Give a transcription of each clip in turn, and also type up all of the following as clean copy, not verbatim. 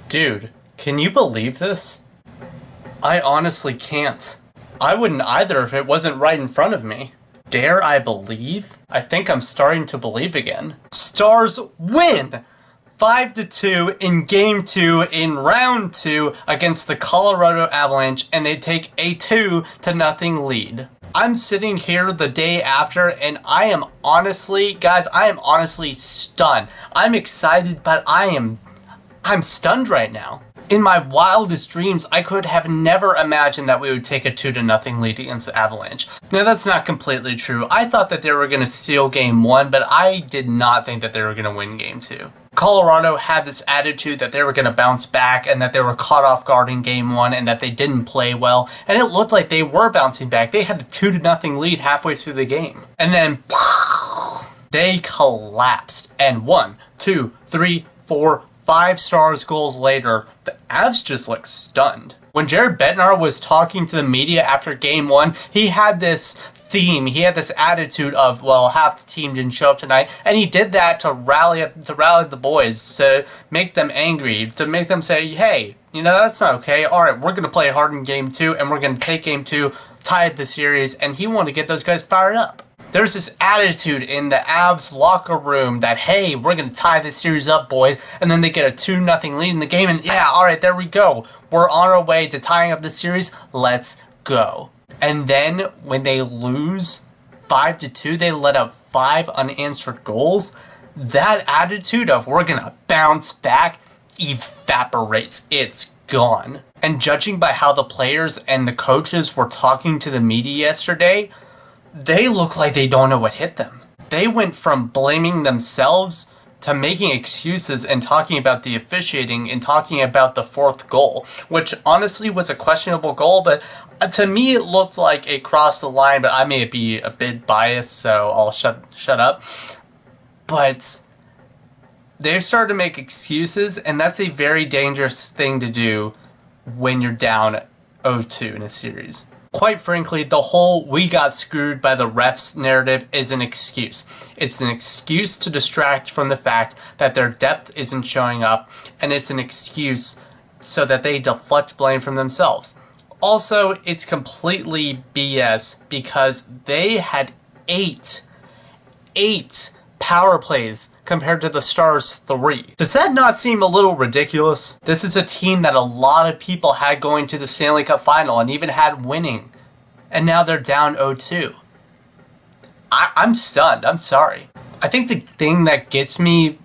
Dude, can you believe this? I honestly can't. I wouldn't either if it wasn't right in front of me. Dare I believe? I think I'm starting to believe again. Stars win! 5-2 in Game 2 in Round 2 against the Colorado Avalanche, and they take a 2-0 lead. I'm sitting here the day after, and I am honestly stunned. I'm excited, but I'm stunned right now. In my wildest dreams, I could have never imagined that we would take a 2-0 lead against the Avalanche. Now, that's not completely true. I thought that they were going to steal Game 1, but I did not think that they were going to win Game 2. Colorado had this attitude that they were going to bounce back and that they were caught off guard in Game 1 and that they didn't play well. And it looked like they were bouncing back. They had a 2-0 lead halfway through the game. And then, they collapsed. And 1, 2, 3, 4, 5 Stars goals later, the Avs just looked stunned. When Jared Bednar was talking to the media after Game 1, he had this theme, he had this attitude of, well, half the team didn't show up tonight, and he did that to rally the boys, to make them angry, to make them say, hey, you know, that's not okay, alright, we're going to play hard in Game 2, and we're going to take Game 2, tie the series, and he wanted to get those guys fired up. There's this attitude in the Avs locker room that, hey, we're going to tie this series up, boys. And then they get a 2-0 lead in the game. And yeah, all right, there we go. We're on our way to tying up the series. Let's go. And then when they lose 5-2, they let up 5 unanswered goals. That attitude of we're going to bounce back evaporates. It's gone. And judging by how the players and the coaches were talking to the media yesterday, they look like they don't know what hit them. They went from blaming themselves to making excuses and talking about the officiating and talking about the 4th goal, which honestly was a questionable goal, but to me it looked like it crossed the line, but I may be a bit biased, so I'll shut up. But they've started to make excuses, and that's a very dangerous thing to do when you're down 0-2 in a series. Quite frankly, the whole we got screwed by the refs narrative is an excuse. It's an excuse to distract from the fact that their depth isn't showing up, and it's an excuse so that they deflect blame from themselves. Also, it's completely BS because they had 8 power plays compared to the Stars' 3. Does that not seem a little ridiculous? This is a team that a lot of people had going to the Stanley Cup Final and even had winning. And now they're down 0-2. I'm stunned. I'm sorry. I think the thing that gets me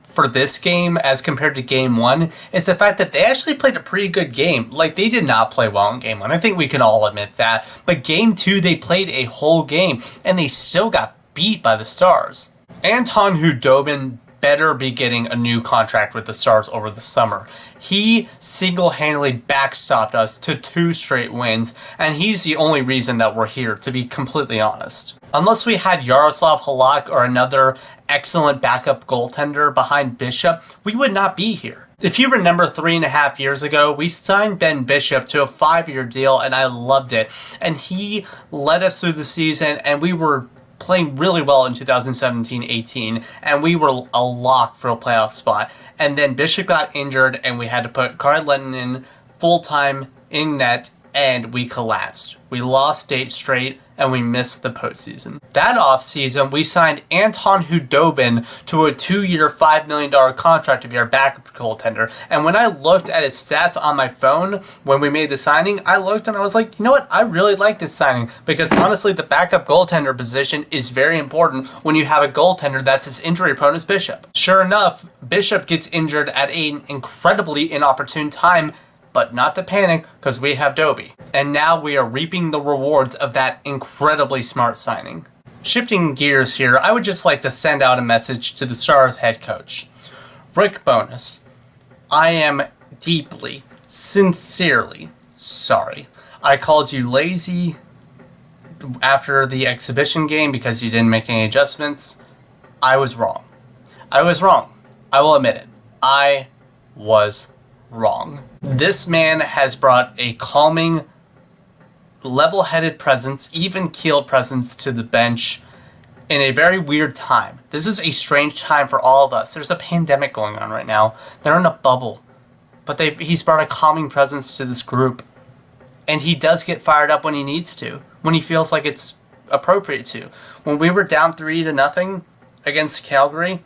for this game as compared to Game 1 is the fact that they actually played a pretty good game. Like, they did not play well in Game 1. I think we can all admit that. But Game 2, they played a whole game, and they still got beat by the Stars. Anton Khudobin better be getting a new contract with the Stars over the summer. He single-handedly backstopped us to 2 straight wins, and he's the only reason that we're here, to be completely honest. Unless we had Yaroslav Halak or another excellent backup goaltender behind Bishop, we would not be here. If you remember 3.5 years ago, we signed Ben Bishop to a 5-year deal, and I loved it. And he led us through the season, and we were playing really well in 2017-18, and we were a lock for a playoff spot. And then Bishop got injured, and we had to put Kari Lehtonen full-time in net, and we collapsed. We lost 8 straight, and we missed the postseason. That offseason, we signed Anton Khudobin to a 2-year, $5 million contract to be our backup goaltender. And when I looked at his stats on my phone when we made the signing, I looked and I was like, you know what? I really like this signing because honestly, the backup goaltender position is very important when you have a goaltender that's as injury prone as Bishop. Sure enough, Bishop gets injured at an incredibly inopportune time, but not to panic because we have Dobie. And now we are reaping the rewards of that incredibly smart signing. Shifting gears here, I would just like to send out a message to the Stars head coach. Rick Bowness, I am deeply, sincerely sorry. I called you lazy after the exhibition game because you didn't make any adjustments. I was wrong. I will admit it. I was wrong. This man has brought a calming, level-headed presence, even-keeled presence to the bench in a very weird time. This is a strange time for all of us. There's a pandemic going on right now. They're in a bubble. but he's brought a calming presence to this group. And he does get fired up when he needs to, when he feels like it's appropriate to. When we were down 3-0 against Calgary,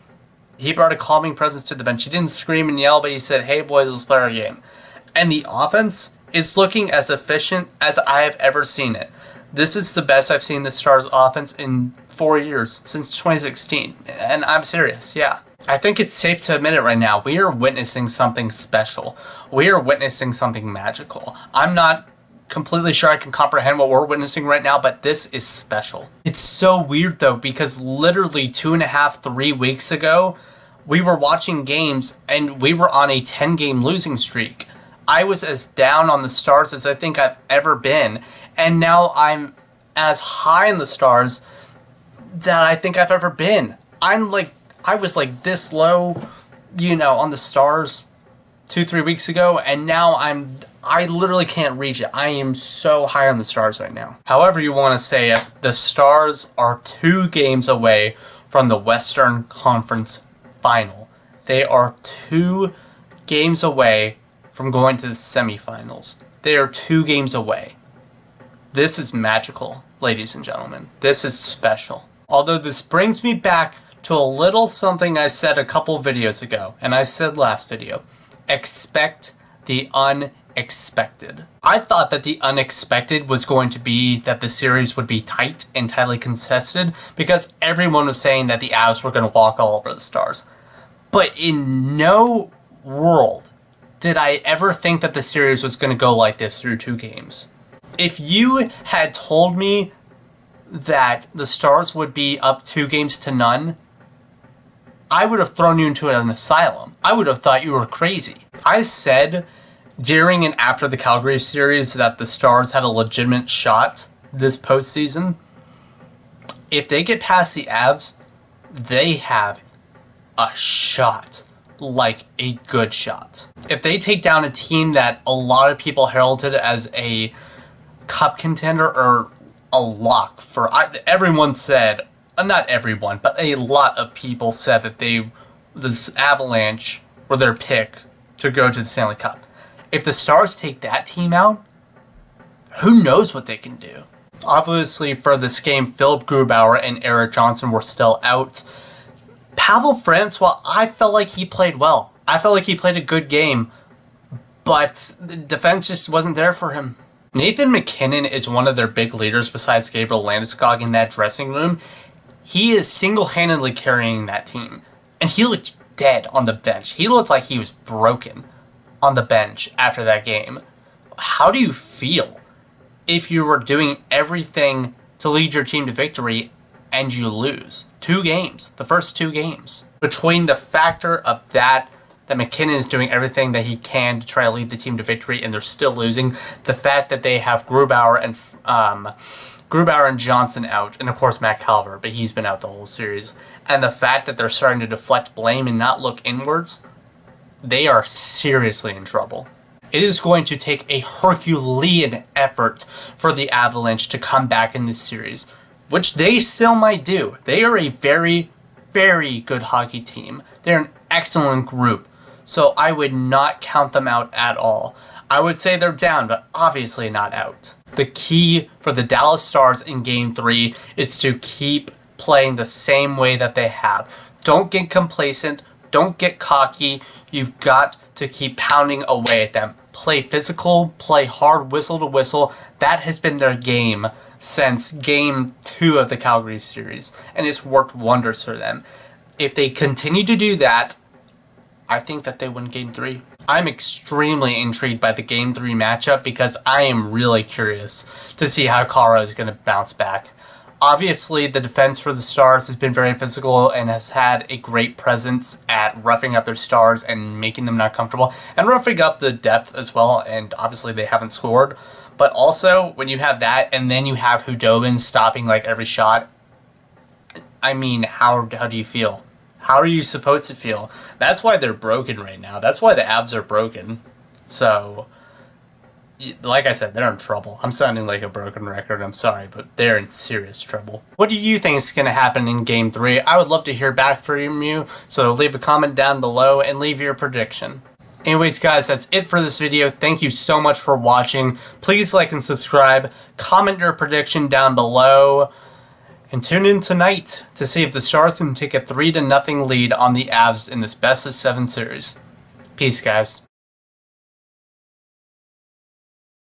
he brought a calming presence to the bench. He didn't scream and yell, but he said, "Hey boys, let's play our game." And the offense is looking as efficient as I have ever seen it. This is the best I've seen the Stars offense in 4 years, since 2016. And I'm serious, yeah. I think it's safe to admit it right now. We are witnessing something special. We are witnessing something magical. I'm not completely sure I can comprehend what we're witnessing right now, but this is special. It's so weird though, because literally 2.5, 3 weeks ago, we were watching games and we were on a 10-game losing streak. I was as down on the Stars as I think I've ever been, and now I'm as high in the Stars that I think I've ever been. I was like this low, on the Stars 2-3 weeks ago, and now I literally can't reach it. I am so high on the Stars right now. However you want to say it, the Stars are 2 games away from the Western Conference Final. They are 2 games away from going to the semifinals. They are 2 games away. This is magical, ladies and gentlemen. This is special. Although this brings me back to a little something I said a couple videos ago, and I said last video. Expect the unexpected. I thought that the unexpected was going to be that the series would be tight and tightly contested because everyone was saying that the Avs were going to walk all over the Stars. But in no world did I ever think that the series was going to go like this through 2 games. If you had told me that the Stars would be up 2-0, I would have thrown you into an asylum. I would have thought you were crazy. I said during and after the Calgary series that the Stars had a legitimate shot this postseason. If they get past the Avs, they have a shot. Like a good shot. If they take down a team that a lot of people heralded as a cup contender or a lock for, everyone said, not everyone, but a lot of people said that the Avalanche were their pick to go to the Stanley Cup. If the Stars take that team out, who knows what they can do? Obviously, for this game, Philip Grubauer and Erik Johnson were still out. Pavel Francouz, I felt like he played well. I felt like he played a good game, but the defense just wasn't there for him. Nathan MacKinnon is one of their big leaders besides Gabriel Landeskog in that dressing room. He is single-handedly carrying that team, and he looked dead on the bench. He looked like he was broken on the bench after that game. How do you feel if you were doing everything to lead your team to victory and you lose? 2 games, the first 2 games. Between the factor of that McKinnon is doing everything that he can to try to lead the team to victory and they're still losing, the fact that they have Grubauer and Johnson out, and of course Matt Calvert, but he's been out the whole series, and the fact that they're starting to deflect blame and not look inwards, they are seriously in trouble. It is going to take a Herculean effort for the Avalanche to come back in this series, which they still might do. They are a very, very good hockey team. They're an excellent group, so I would not count them out at all. I would say they're down, but obviously not out. The key for the Dallas Stars in Game 3 is to keep playing the same way that they have. Don't get complacent. Don't get cocky. You've got to keep pounding away at them. Play physical, play hard, whistle to whistle. That has been their game since Game 2 of the Calgary series, and it's worked wonders for them. If they continue to do that, I think that they win Game 3. I'm extremely intrigued by the Game 3 matchup because I am really curious to see how Colorado is going to bounce back. Obviously, the defense for the Stars has been very physical and has had a great presence at roughing up their Stars and making them not comfortable, and roughing up the depth as well, and obviously they haven't scored. But also, when you have that, and then you have Hudobin stopping like every shot, I mean, how do you feel? How are you supposed to feel? That's why they're broken right now. That's why the Avs are broken. So, like I said, they're in trouble. I'm sounding like a broken record. I'm sorry, but they're in serious trouble. What do you think is going to happen in Game 3? I would love to hear back from you, so leave a comment down below and leave your prediction. Anyways, guys, that's it for this video. Thank you so much for watching. Please like and subscribe. Comment your prediction down below. And tune in tonight to see if the Stars can take a 3-0 lead on the Avs in this best of 7 series. Peace, guys.